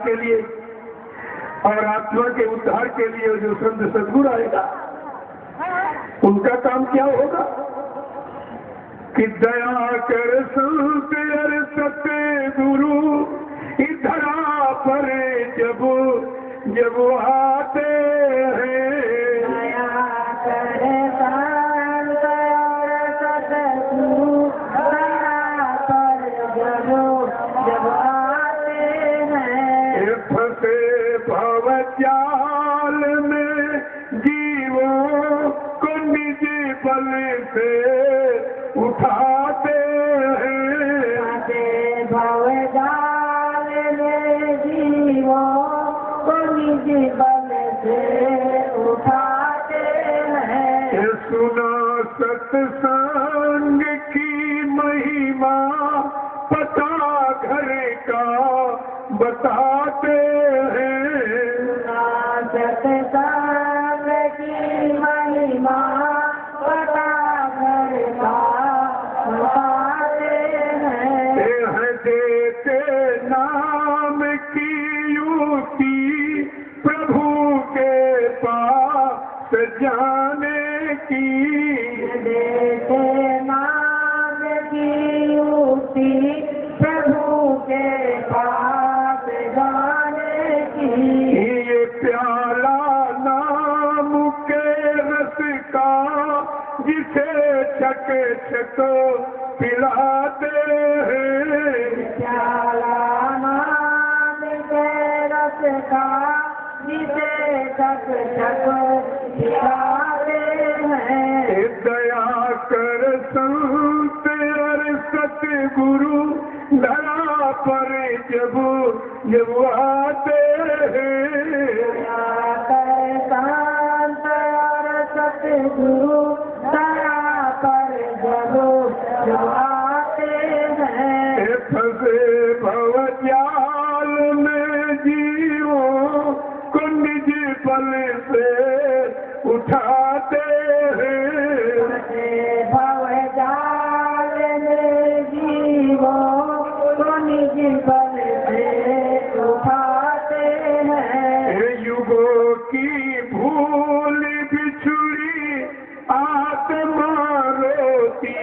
के लिए और आत्मा के उद्धार के लिए जो संत सद्गुरु आएगा उनका काम क्या होगा कि दया कर संत अर सतगुरु धरा पर जब जब आते हैं। दया कर संत और सतगुरु धरा पर जब जब आते हैं। फंसे भव जाल में जीवों को निज बल से उठाते हैं। फंसे भव जाल में जीवों को निज बल से उठाते हैं। सुना सत्संग की महिमा पता घर का बताते हैं। सत्संग की महिमा पता घर का बताते हैं। देते नाम की युक्ति प्रभु के पास जाने की। देते नाम की युक्ति प्रभु के पास जाने की। ये प्याला नाम के रस का जिसे छक छक पिलाते हैं। प्याला नाम के रस का जिसे छक छक पिलाते हैं। दया कर संत और सतगुरु धरा पर जब जब आते हैं। दया कर संत और सतगुरु धरा पर जब जब आते हैं। फंसे भव जाल में जीवों को निज बल से उठाते हैं। भव जाल में जीवों को निज बल से उठाते हैं। युगों की भूल बिछुड़ी आत्मा रोती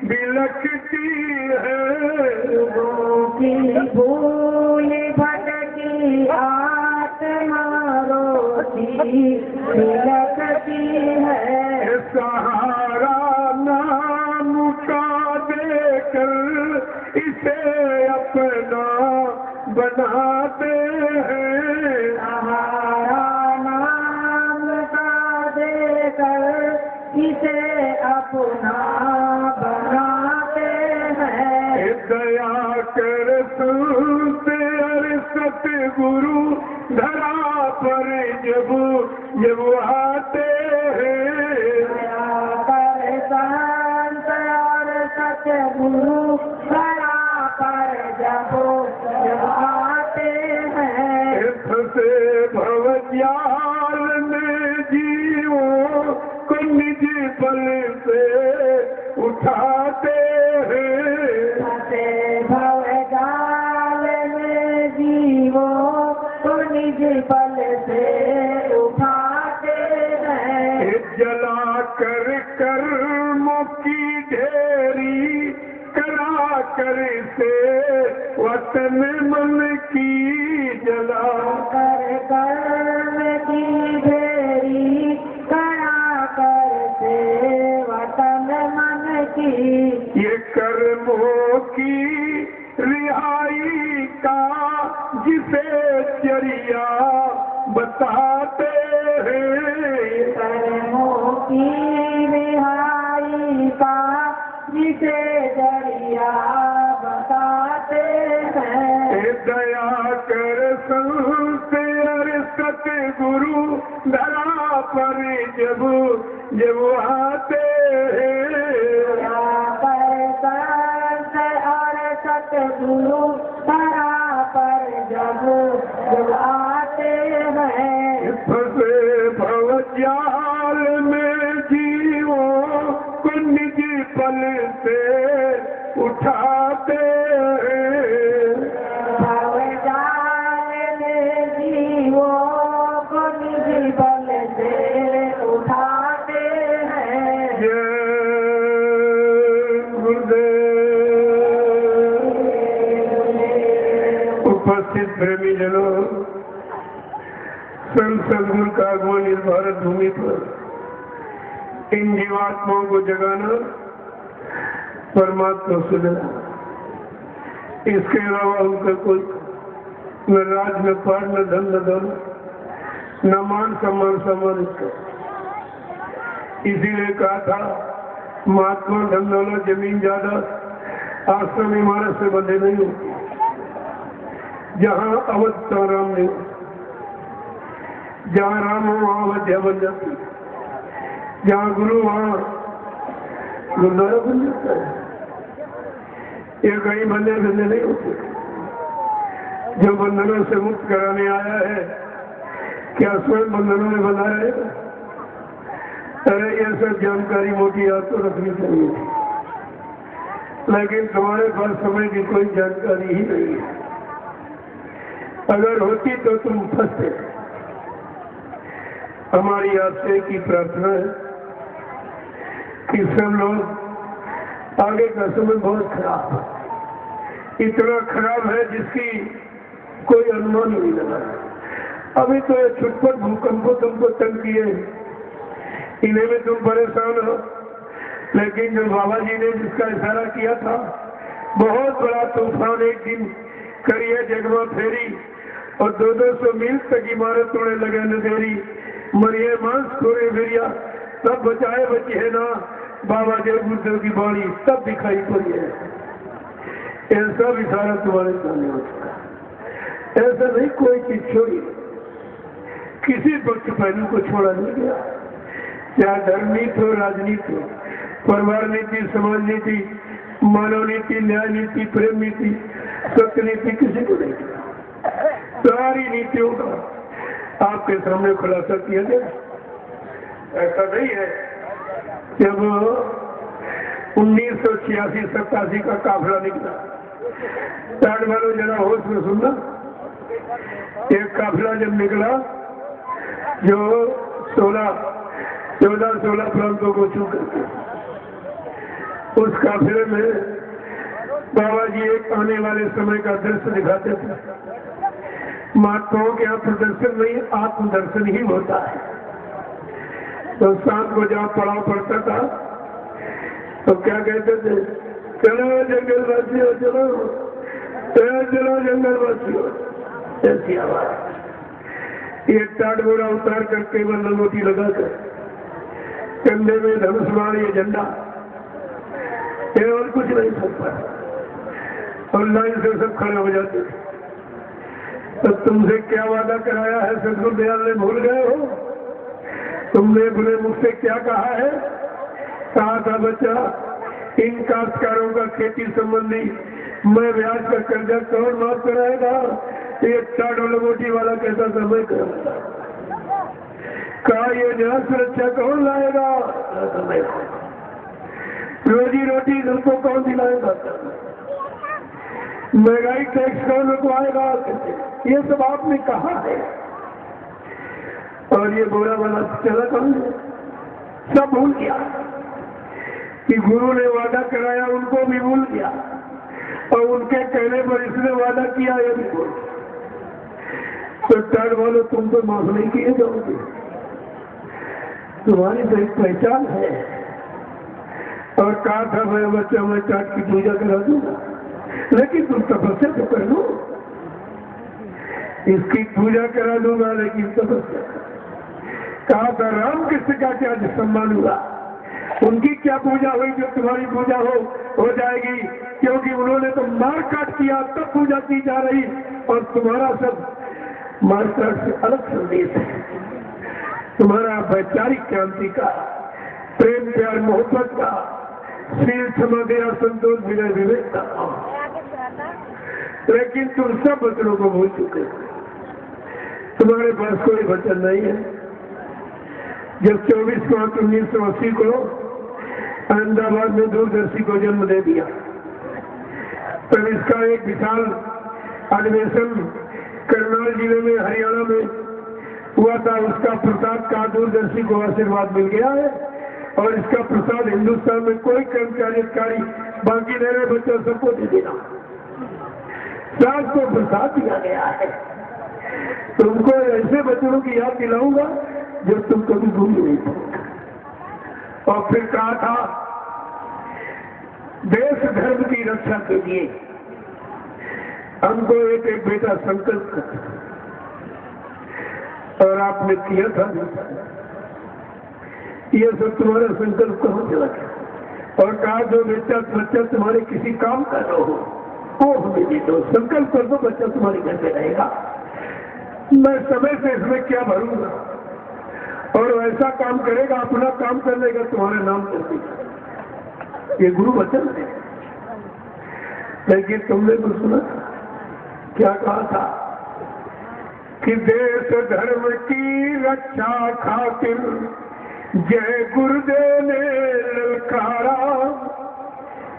बिलखती है। युगों की भूल भटकी आत्मा रोती बिलखती है। सहारा नाम का देकर इसे अपना बनाते हैं। सहारा नाम का देकर इसे अपना बनाते हैं। दया कर संत और सतगुरु धरा पर जब जब आते हैं। दया कर संत और सतगुरु धरा पर जब जब आते हैं। फंसे भव जाल में जीवों को निज बल से उठाते हैं। फंसे भव जाल में जीवों को निज बल से उठाते हैं। जला कर कर्मों की ढेरी करा कर से वतन मन की जला। कर कर्म की ढेरी करा कर से वतन मन की। ये कर्मों की रिहाई का जिसे जरिया बताते हैं। कर्मों की रिहाई का जिसे जरिया बताते हैं। दया कर संत और सतगुरु धरा पर जब जब आते हैं। दया कर संत और सतगुरु धरा पर जब जब आते हैं। फंसे भव जाल में जीवों को निज बल से उठाते हैं। भव जाल उपस्थित प्रेमी जनों, संत सदगुरु का आगमन इस भारत भूमि पर इन जीवात्माओं को जगाना, परमात्मा से मिला। इसके अलावा उनका कोई न राज न पार न धन न दौलत न मान सम्मान सम्मानित कर। इसीलिए कहा था महात्मा धन दौलत जमीन ज्यादा आश्रम इमारत से बंधे नहीं होते। जहाँ अवध तो राम नहीं, जहाँ राम हो वहाँ अवध्या बन जाती, जहाँ गुरु वहाँ गुरुद्वारा बन जाता है। ये कहीं बंधे बंधे नहीं होते। जो बंधनों से मुक्त कराने आया है, क्या स्वयं बंधनों में बंधा रहेगा? अरे ये सब जानकारी मोटी आपको रखनी चाहिए, लेकिन तुम्हारे पास समय की कोई जानकारी ही नहीं है। अगर होती तो तुम फंसते। हमारी आपसे की प्रार्थना है कि सब लोग, आगे का समय बहुत खराब है, इतना खराब है जिसकी कोई अनुमान नहीं लगा। अभी तो ये छुटपुट भूकंप तुमको तंग किए, इन्हें में तुम परेशान हो, लेकिन जो बाबा जी ने जिसका इशारा किया था, बहुत बड़ा तूफान एक दिन करिए जगमा फेरी और 200 मील तक इमारत तोड़े लगे नदेरी, मरिए मांस खोरे फिरिया, तब बचाए बची है ना बाबा देव गुरुदेव की बाणी, तब दिखाई पड़ी है। ऐसा इशारा तुम्हारे सामने हो चुका। ऐसा नहीं कोई चीज छोड़ी, किसी पक्ष पहलू को छोड़ा नहीं गया। चाहे धर्म नीति हो, राजनीति हो, परिवार नीति, समाज नीति, मानव नीति, न्याय नीति, प्रेम नीति, सत्य नीति, किसी को नहीं किया। सारी नीतियों का आपके सामने खुलासा किया गया। ऐसा नहीं है। जब 1986-87 का काफिला निकला, ताड़ वालों जरा होश में सुनना, एक काफिला जब निकला जो 14 प्रांतों को छू करके, उस काफिले में बाबा जी एक आने वाले समय का दृश्य दिखाते थे। महात्माओं के यहाँ प्रदर्शन नहीं, आत्मदर्शन ही होता है। तो शाम को जहाँ पड़ाव पड़ता था तो क्या कहते थे, चलो जंगलवासियों चलो, चलो जंगलवासियों, ऐसी आवाज। ये टाट बोरा उतार कर केवल लंगोटी लगाकर, कंधे में धनुष बाण, ये झंडा, ये और कुछ नहीं सकता, और लाइन से सब खड़े हो जाते थे। तो तुमसे क्या वादा कराया है सदगुरु दयाल ने, भूल गए हो? तुमने अपने मुख से क्या कहा है? कहा था बच्चा, इन काश्तकारों का खेती संबंधी मैं ब्याज का कर्जा कौन माफ कराएगा? ये चाटो लंगोटी वाला कैसा समय कराएगा? कहा ये न्याय सुरक्षा कौन लाएगा? रोजी रोटी तुमको कौन दिलाएगा? महंगाई टैक्स कौन रुकवाएगा? ये सब आपने कहा है। और ये बोरा वाला चला कौन? सब भूल गया कि गुरु ने वादा कराया, उनको भी भूल गया, और उनके कहने पर इसने वादा किया, ये भी भूल गया। तो टाड़ वालों, तुम तो माफ नहीं किए जाओगे, तुम्हारी तो एक पहचान है। और कहा था मैं बच्चा, मैं चाट की पूजा करा दूंगा, लेकिन तुम तपस्या तो कर लो। इसकी पूजा करा दूंगा, लेकिन तपस्या कर। कहा था राम कृष्ण का क्या सम्मान हुआ, उनकी क्या पूजा हुई जो तुम्हारी पूजा हो जाएगी? क्योंकि उन्होंने तो मार काट किया, तब पूजा की जा रही, और तुम्हारा सब मार काट से अलग संदेश है। तुम्हारा वैचारिक क्रांति का, प्रेम प्यार मोहब्बत का, शील क्षमा दया संतोष विनय विवेक का, लेकिन तुम सब वचनों को भूल चुके हो। तुम्हारे पास कोई वचन नहीं है। जब 24 मार्च 1980 को अहमदाबाद में दूरदर्शी को जन्म दे दिया, तब इसका एक विशाल अधिवेशन करनाल जिले में हरियाणा में हुआ था। उसका प्रसाद का दूरदर्शी को आशीर्वाद मिल गया है, और इसका प्रसाद हिंदुस्तान में कोई कर्मचारी अधिकारी बाकी रह रहे बच्चों सबको दे देना। सास को प्रसाद दिया गया है। तुमको ऐसे वचनों की याद दिलाऊंगा जो तुम कभी भूल नहीं पाओगे। और फिर कहा था देश धर्म की रक्षा के लिए हमको एक एक बेटा संकल्प कर, और आपने किया था। ये सब तुम्हारा संकल्प कहाँ चला गया? और कहा जो बच्चा तुम्हारे किसी काम का न हो वो हमें दे दो। संकल्प कर दो बच्चा तुम्हारे घर में रहेगा। मैं समय से इसमें क्या भरूंगा, और ऐसा काम करेगा, अपना काम कर लेगा, तुम्हारे नाम कर देगा। ये गुरु वचन है। लेकिन तुमने तो सुना क्या कहा था कि देश धर्म की रक्षा खातिर जय गुरुदेव ने ललकारा,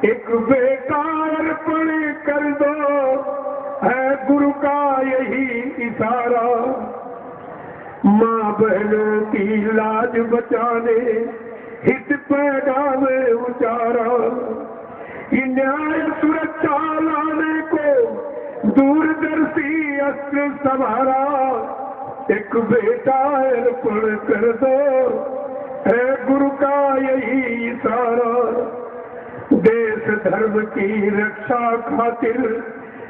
एक बेटा अर्पण कर दो है गुरु का यही इशारा। माँ बहनों की लाज बचाने हित पैगाम उचारा, ये न्याय सुरक्षा लाने को दूरदर्शी अस्त्र संभारा। एक बेटा अर्पण कर दो है गुरु का यही इशारा। देश धर्म की रक्षा खातिर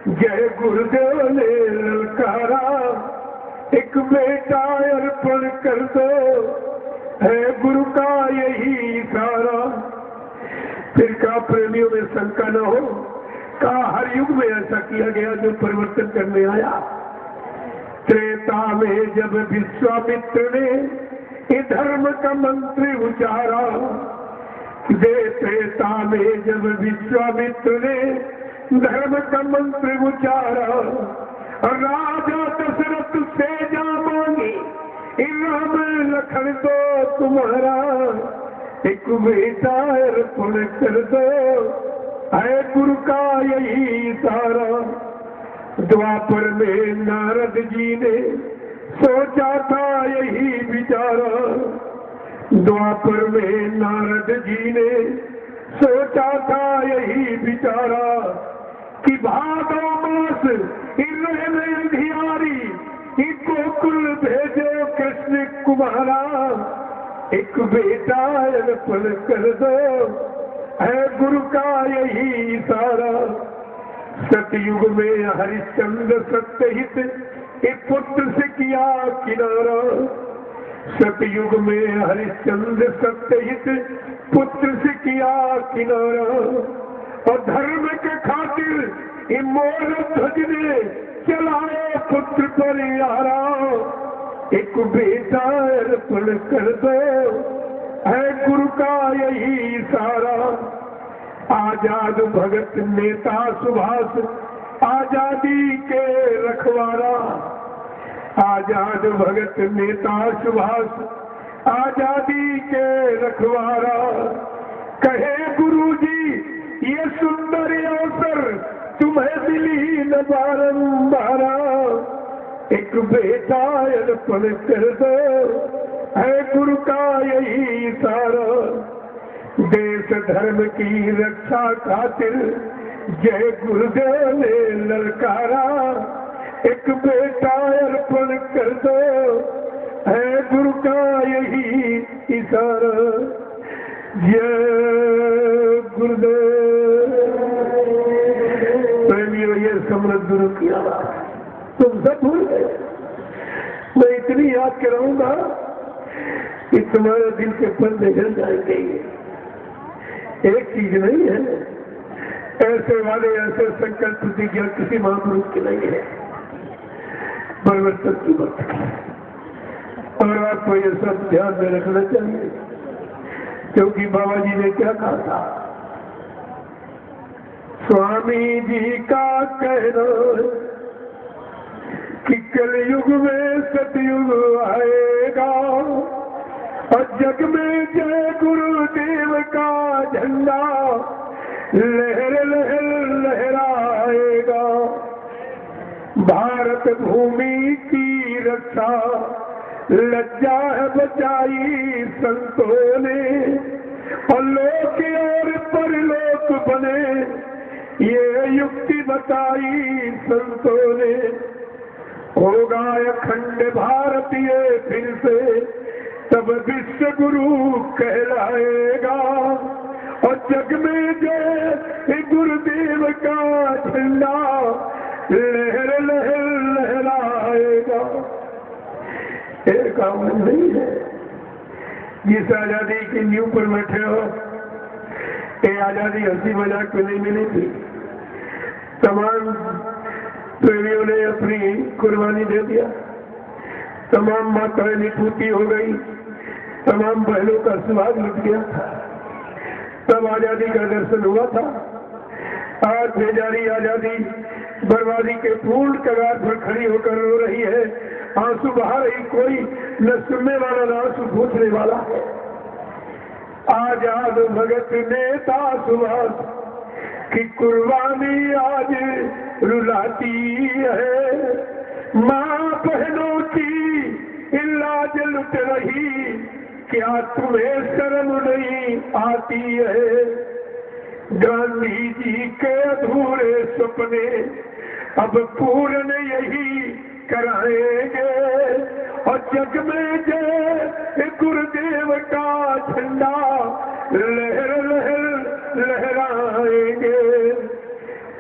जय गुरुदेव ने ललकारा, एक बेटा अर्पण कर दो है गुरु का यही इशारा। फिर का प्रेमियों में शंका न हो, का हर युग में ऐसा किया गया जो परिवर्तन करने आया। त्रेता में जब विश्वामित्र ने ये धर्म का मंत्र उचारा, त्रेता में जब विश्वामित्र ने धर्म का मंत्र उचारा, राजा दशरथ से जा मांगी राम लखन दो तुम्हारा, एक बेटा अर्पण कर दो है गुरु का यही इशारा। द्वापर में नारद जी ने सोचा था यही विचारा, द्वापर में नारद जी ने सोचा था यही विचारा कि भादो मास धियारी गोकुल भेजो कृष्ण कुमारा, एक बेटा अर्पण कर दो है गुरु का यही इशारा। सतयुग में हरिश्चंद्र सत्यहित एक पुत्र से किया किनारा, सतयुग में हरिश्चंद्र सत्यहित पुत्र से किया किनारा। और धर्म के खातिर मोर ध्वज ने चलाए पुत्र पर यारा, एक बेटा अर्पण कर दो है गुरु का यही इशारा। आजाद भगत नेता सुभाष आजादी के रखवारा, आजाद भगत नेता सुभाष आजादी के रखवारा। कहे गुरुजी ये सुंदर अवसर तुम्हें मिली न बारंबारा, एक बेटा अर्पण कर दो है गुरु का यही इशारा। देश धर्म की रक्षा खातिर जय गुरुदेव ने ललकारा, एक बेटा अर्पण कर दो है गुरु का यही इशारा। जय गुरुदेव। प्रेमियों, ये समृद्ध गुरु की आवाज तुम सब भूल गए। मैं इतनी याद कराऊंगा कि तुम्हारे दिल के पर्दे हिल जाएंगे। एक चीज नहीं है, ऐसे वाले ऐसे संकल्प प्रतिज्ञा किसी महापुरुष की नहीं है, परिवर्तन की बात है। और आपको ये सब ध्यान में रखना चाहिए, क्योंकि बाबा जी ने क्या कहा था, स्वामी जी का कहना कि कलयुग में सतयुग आएगा और जग में जय गुरुदेव का झंडा लहर लहर लहराएगा। भारत भूमि की रक्षा लज्जा है बचाई संतों ने, और लोक और परलोक बने ये युक्ति बताई संतों ने, होगा अखंड भारतीय फिर से, तब विश्व गुरु कहलाएगा। और जग में जय गुरुदेव का झंडा लहर लहर लहराएगा। एक आवाज नहीं है जिस आजादी की नींव पर बैठे हो, ये आजादी हंसी मजाक में नहीं मिली थी। तमाम प्रेमियों ने अपनी कुर्बानी दे दिया, तमाम माताएं निपूती हो गई, तमाम बहनों का सुहाग लुट गया था, तब आजादी का दर्शन हुआ था। आज बेजारी आजादी बर्बादी के पूर्ण कगार पर खड़ी होकर रो रही है, आंसू बहा रही, कोई न सुनने वाला न आंसू पूछने वाला है। आजाद भगत नेता सुभाष की कुर्बानी आज रुलाती है, माँ बहनों की इलाज लुट रही, क्या तुम्हें शर्म नहीं आती है। गांधी जी के अधूरे सपने अब पूर्ण यही कराएंगे, और जग में जय गुरुदेव का झंडा लहर लहर लहराएंगे।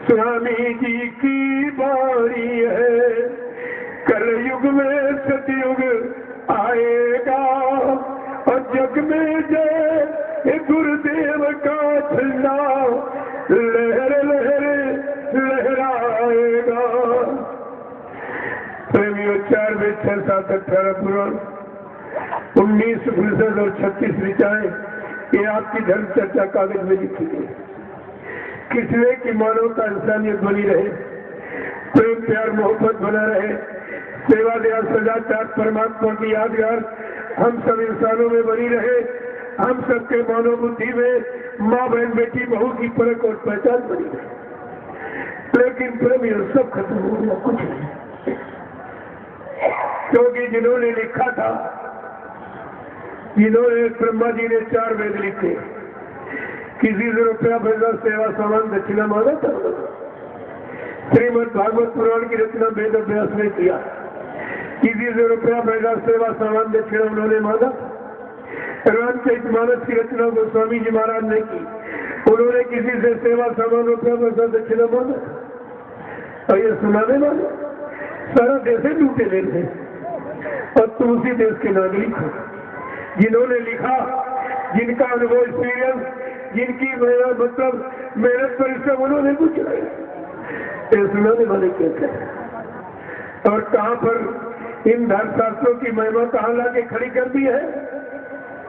स्वामी जी की बारी है, कल युग में सतयुग आएगा, और जग में जय गुरुदेव का झंडा लहर लहर लहराएगा। प्रेमियों, 4 वेद 6 7 18 पुराण, 19 उपनिषद और 36 ऋचाएं, ये आपकी धर्म चर्चा कागज में लिखी गई। किसने की मानवता इंसानियत बनी रहे, प्रेम प्यार मोहब्बत बना रहे, सेवा दया सदाचार परमात्मा की यादगार हम सब इंसानों में बनी रहे, हम सबके मानव बुद्धि में माँ बहन बेटी बहू की परख और पहचान बनी रहे। लेकिन प्रेमियों, सब खत्म हो गया, कुछ नहीं। क्योंकि जिन्होंने लिखा था, जिन्होंने ब्रह्मा जी ने 4 वेद लिखे, किसी से रुपया पैसा सेवा सामान दक्षिणा मांगा था। श्रीमद् भागवत पुराण की रचना वेद अभ्यास ने किया, किसी से रुपया पैसा सेवा सामान दक्षिणा उन्होंने मांगा। रामचरितमानस की रचना गोस्वामी जी महाराज ने की, उन्होंने किसी से सेवा सामान रुपया पैसा दक्षिणा मांगा। और ये सुनाने वाले सारा देश लूटे ले थे, और तुम उसी देश के नागरिक हो। जिन्होंने लिखा, जिनका अनुभव एक्सपीरियंस, जिनकी मतलब मेहनत परिश्रम उन्होंने कुछ नहीं, सुनाने वाले कहते हैं। और कहां पर इन धर्मशास्त्रों की महिमा कहां लाके खड़ी कर दी है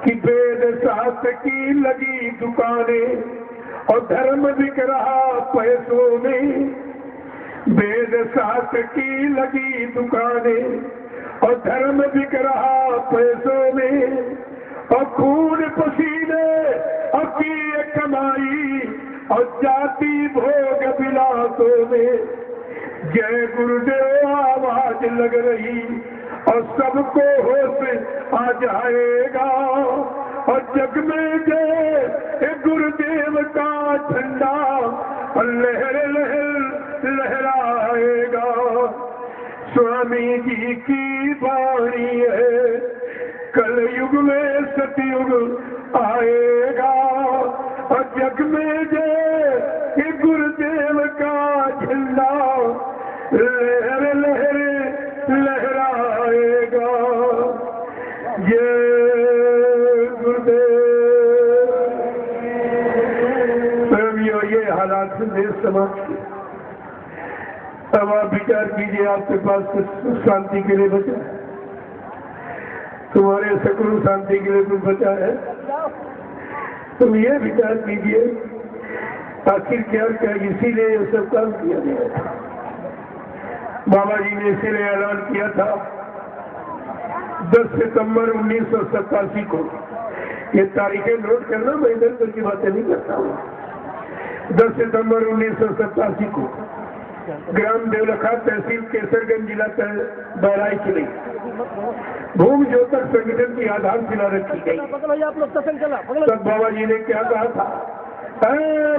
कि वेद शास्त्र की लगी दुकानें और धर्म बिक रहा पैसों में। वेद शास्त्र की लगी दुकानें और धर्म बिक रहा पैसों में, और खून पसीने और की कमाई और जाति भोग विलासों में। जय गुरुदेव आवाज लग रही और सबको होश आ जाएगा, और जग में जय गुरुदेव का झंडा लहर लहर लहराएगा। स्वामी जी की वाणी है, कल युग में सतयुग आएगा, और जग में जय गुरुदेव का झंडा लहर लहर लहराएगा। जय गुरुदेव। प्रेमियों, ये हालात देश समाज के। अब आप विचार कीजिए, आपके पास कुछ शांति के लिए बचा है? तुम्हारे सकुल शांति के लिए कुछ बचा है? तुम ये विचार कीजिए, आखिर क्या क्या इसीलिए ये सब काम किया गया था। बाबा जी ने इसीलिए ऐलान किया था 10 सितंबर 1987 को। ये तारीखें नोट करना, मैं इधर उधर की बातें नहीं करता हूँ। 10 सितंबर 1987 को ग्राम देवलखा, तहसील केसरगंज, जिला बहराइच में भूमि ज्योतक संगठन की आधारशिला रखी गई। तब बाबा जी ने क्या कहा था,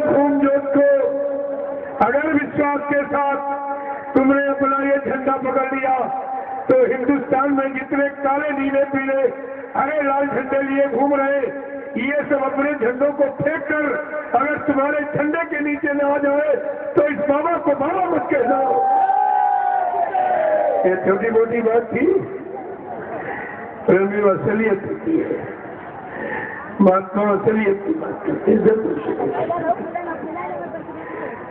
भूमि ज्योत को अगर विश्वास के साथ तुमने अपना ये झंडा पकड़ लिया तो हिंदुस्तान में जितने काले नीले पीले हरे लाल झंडे लिए घूम रहे, ये सब अपने झंडों को फेंक कर अगर तुम्हारे झंडे के नीचे न आ जाए तो इस बाबा को बाबा मत कहना। ये छोटी मोटी बात थी, प्रेमी असलियत होती है, महात्मा असलियत की बात करते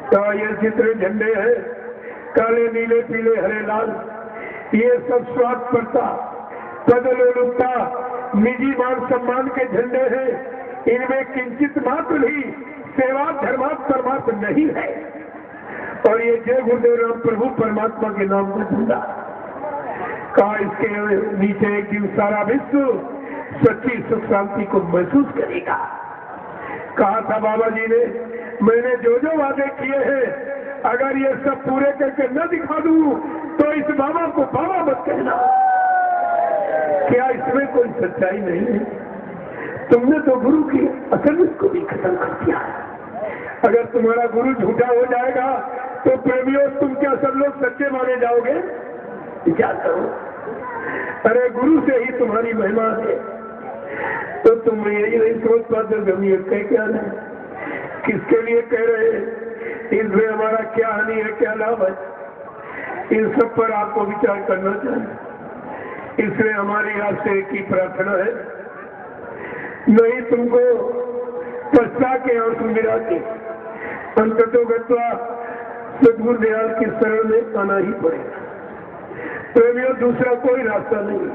तो ये चित्र झंडे हैं, काले नीले पीले हरे लाल, ये सब स्वार्थपरता पदलोलुपता निजी मान सम्मान के झंडे हैं। इनमें किंचित मात्र भी सेवा धर्मात्म परमात्मा नहीं है। और ये जय गुरुदेव राम प्रभु परमात्मा के नाम का झंडा का, इसके नीचे एक दिन सारा विश्व सच्ची सुख शांति को महसूस करेगा। कहा था बाबा जी ने, मैंने जो जो वादे किए हैं अगर ये सब पूरे करके न दिखा दूं तो इस बाबा को बाबा मत कहना। क्या इसमें कोई सच्चाई नहीं है? तुमने तो गुरु की असलियत को भी खत्म कर दिया। अगर तुम्हारा गुरु झूठा हो जाएगा तो प्रेमियों तुम क्या सब लोग सच्चे माने जाओगे? क्या करो? अरे गुरु से ही तुम्हारी महिमा है। तो तुम यही नहीं सोच पाते जमीन कह क्या है, किसके लिए कह रहे हैं, इसमें हमारा क्या हानि है, क्या लाभ है, इन सब पर आपको विचार करना चाहिए। इसलिए हमारी आपसे एक ही प्रार्थना है, नहीं तुमको पछता के आंसू मिला के अंततोगत्वा सदगुरु दयाल की शरण में आना ही पड़ेगा। प्रेमियों दूसरा कोई रास्ता नहीं।